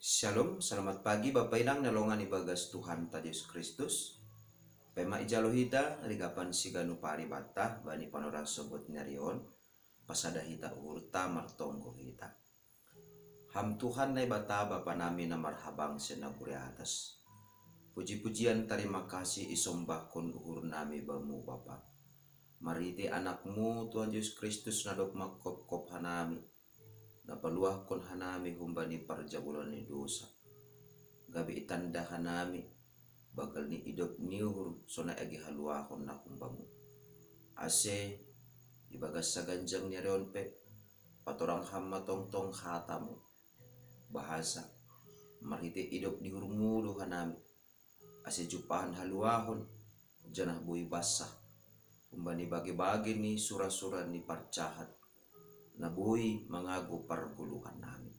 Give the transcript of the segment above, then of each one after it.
Shalom, selamat pagi Bapak Inang nalongan ibagas Tuhan ta Yesus Kristus. Pema ijalohita rigapan siganu paribata bani panorang sobot nyarion pasada hita urta martonggo hita. Ham Tuhan nai bata Bapa nami na marhabang senaguri atas. Puji-pujian terima kasih isombah kun uhur nami bamu Bapa. Mariti anakmu Tuhan Yesus Kristus nadok makop-kop hanami. Napaluah kon hanami humbani parjabulan ni dosa. Gabi itanda hanami bakal ni idop niuhur sona agi haluahon na kumbamu. Ase ibagas sa ganjang ni pe patorang hama tongtong hatamu. Bahasa marhiti idop nihurmudu hanami. Ase jupahan haluahon janah bui basah. Kumbani bagi-bagi ni sura-sura ni parcahat. Nabui mangagu parguluhan nami.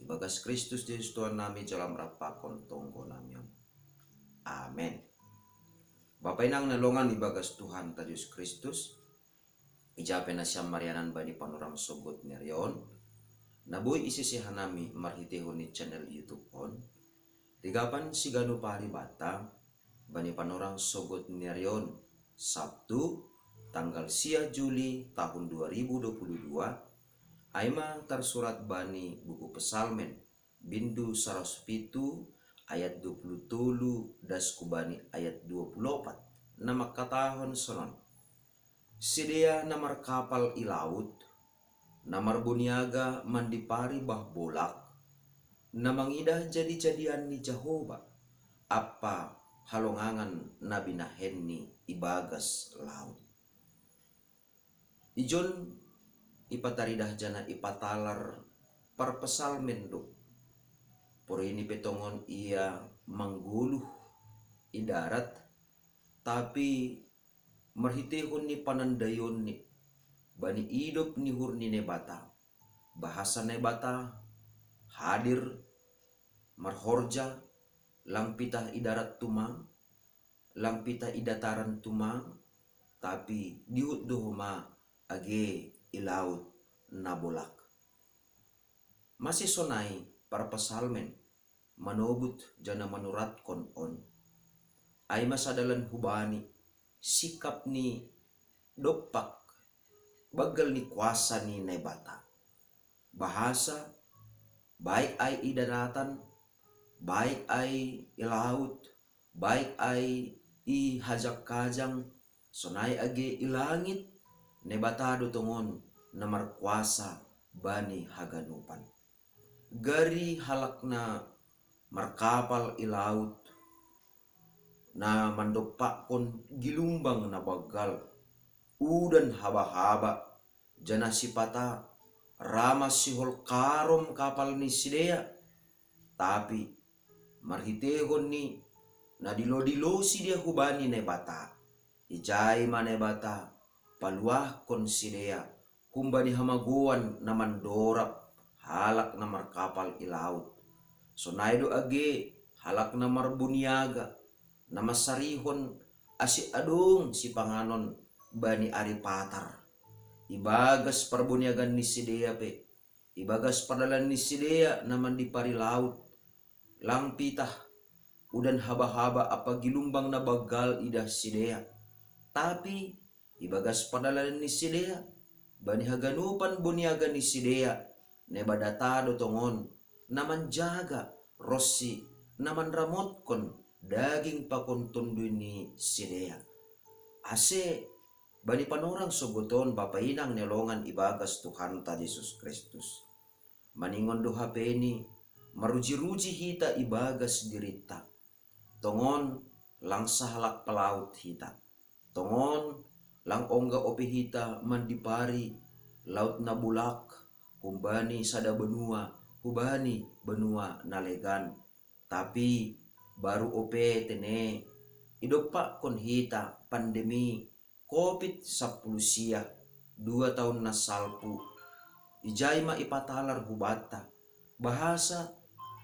Ibagas Kristus Yesus Tuhan nami dalam rapakon tonggo nami. Amen. Bapak inang nalongan ibagas Tuhan ta Yesus Kristus. Ijape na siyang marianan bani panorang sogot nyarion. Naboy isisihan nami marhitihon ni channel YouTube on. Tigapan sigano paribata bani panorang sogot nyarion Sabtu tanggal 10 Juli tahun 2022. Aima tersurat bani buku Pesalmen bindu 107 ayat 27 das kubani ayat 24. Nama katahon sonon. Sidia namar kapal ilaut, namar buniaga mandipari bah bolak, namangidah jadi-jadian ni Jehovah, apa halongangan nabi nahenni ibagas laut. Ijon ipataridah jana ipatalar parpesalmen do. Puri ini petongon ia mangguluh idarat tapi marhitehon ni panandayon ni bani idop ni hurni nebata. Bahasa nebata hadir marhorja lampitah idarat tumang lampitah idataran tumang tapi diut dohoma age ilaut nabolak. Masih sonai para pesalmen manobut jana manurat kon on. Ay masadalan hubani sikap ni dopak bagal ni kuasa ni nebata. Bahasa baik ay idaratan, baik ay ilaut, baik ay ihajak kajang, sonai age ilangit, nebatado tongon na markuasa bani haganupan. Gari halak na markapal ilaut na mandopak kon gilumbang na bagal udan haba-haba jana sipata ramas sihol karom kapal ni sidea tapi marhitehon ni na dilo-dilo si dia hubani nebata ijai manebata paluah kon sidea humbani hamaguan na mandorap halak na markapal ilaut. Sonaido age halak na marbuniaga na masarihon asi adong si panganon bani aripatar. Ibagas parbuniagan ni sidea pe. Ibagas padalan ni sidea na mandipari laut. Langpitah udan haba-haba apa gilumbang na bagal idah sidea. Tapi ibagas padalan ni sidea bani haganupan buniaga ni sidea nebadatado tongon naman jaga rossi naman ramotkon daging pakontondo ni sidea. Ase bani panorang sogoton bapainang nelongan ibagas Tuhan ta Yesus Kristus. Maningon doha peni maruji-ruji hita ibagas dirita. Tongon lang sahalak palaut hita. Tongon lang ongga opi hita mandipari laut na bulak humbani sada benua hubani benua nalegan. Tapi baru ope tene idopak kon hita pandemi COVID-10 sia 2 tahun na salpu ijai ma ipatalar hubata bahasa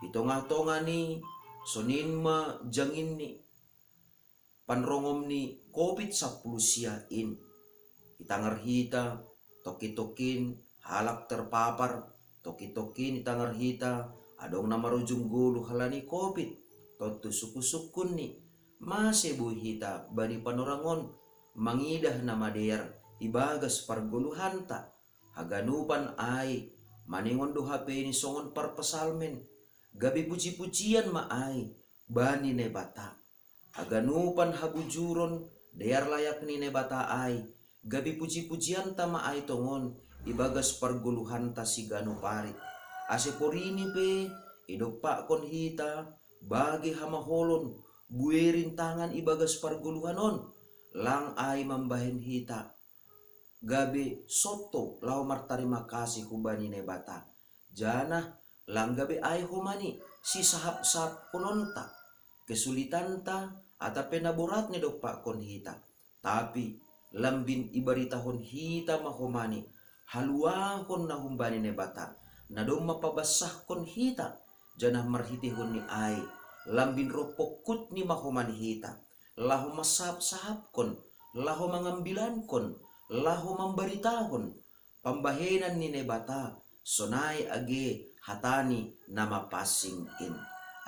itonga-tonga ni sonin ma jangin ni panrongom ni COVID-10 sia in itangar hita toki-tokin halak terpapar toki-tokin itangar hita adong na marujung gulu halani COVID, totu suku-sukun ni, masih buhita bani panorangon, mangidah na mader, ibagas parguluhanta, haganupan ay, maningon do HP ni songon parpasalmen, gabi puji-pujian maay, bani ne bata, haganupan habujuron, dear layak ni ne bata ay, gabi puji-pujian ta maay tongon, ibagas parguluhan ta si ganupari. Ase porini pe, idopa kon hita, bagi hamaholon, buerin tangan ibagas parguluhanon, lang ay mambahen hita. Gabi soto lau martarima kasih kubani ne bata. Jana lang gabi ay humani, si sahap-sahap kononta, kesulitan ta, atape naburat ni dopa kon hita. Tapi lambin ibaritahon hita mahumani, haluahon na humbani ne bata, na dong mapabasah kon hita, janah marhitihon ni ay, lambin ropokut ni mahumani hita, lahu masahap-sahap kon, lahu mangambilan kon, lahu mambaritahon, pambahenan ni ne bata, sonay age hatani na mapasingin.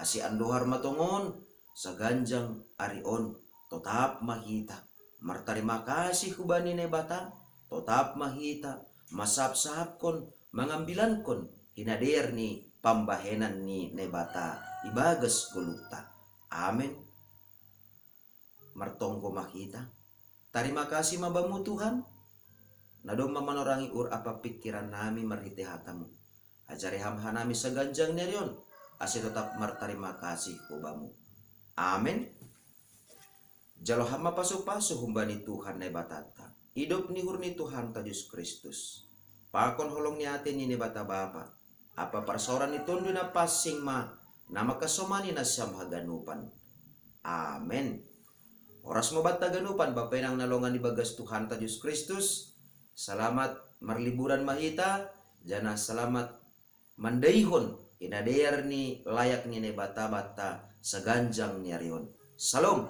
Asi andohar matongon, sa ganjang arion, totap mahita, martarima kasih kubani ne bata, totap mahita, masap-sahap kon, mangambilan kon, hinader ni pambahenan ni nebata, ibagas gulukta. Amen. Martongko makita. Tarima kasih mabamu Tuhan. Nadong mamanorangi apa pikiran nami marhiti hatamu. Ajari hamhanami sa ganjang nerion, ase tetap martarima kasih kubamu. Amen. Jalo hama paso-paso humbani Tuhan nebatata. Hidup ni hurni Tuhan ta Yesus Kristus. Pakon holong ni atin ni nebata Bapa. Apa parsoran itondo na passing ma na makasomani na siyam haganupan. Amen. Oras mo ba't taganupan, bapay nang nalongan ni bagas Tuhan ta Yesus Kristus. Salamat marliburan mahita, jana salamat mandayhon, inadear ni layak ni nebata-bata sa ganjang ni arion. Salom.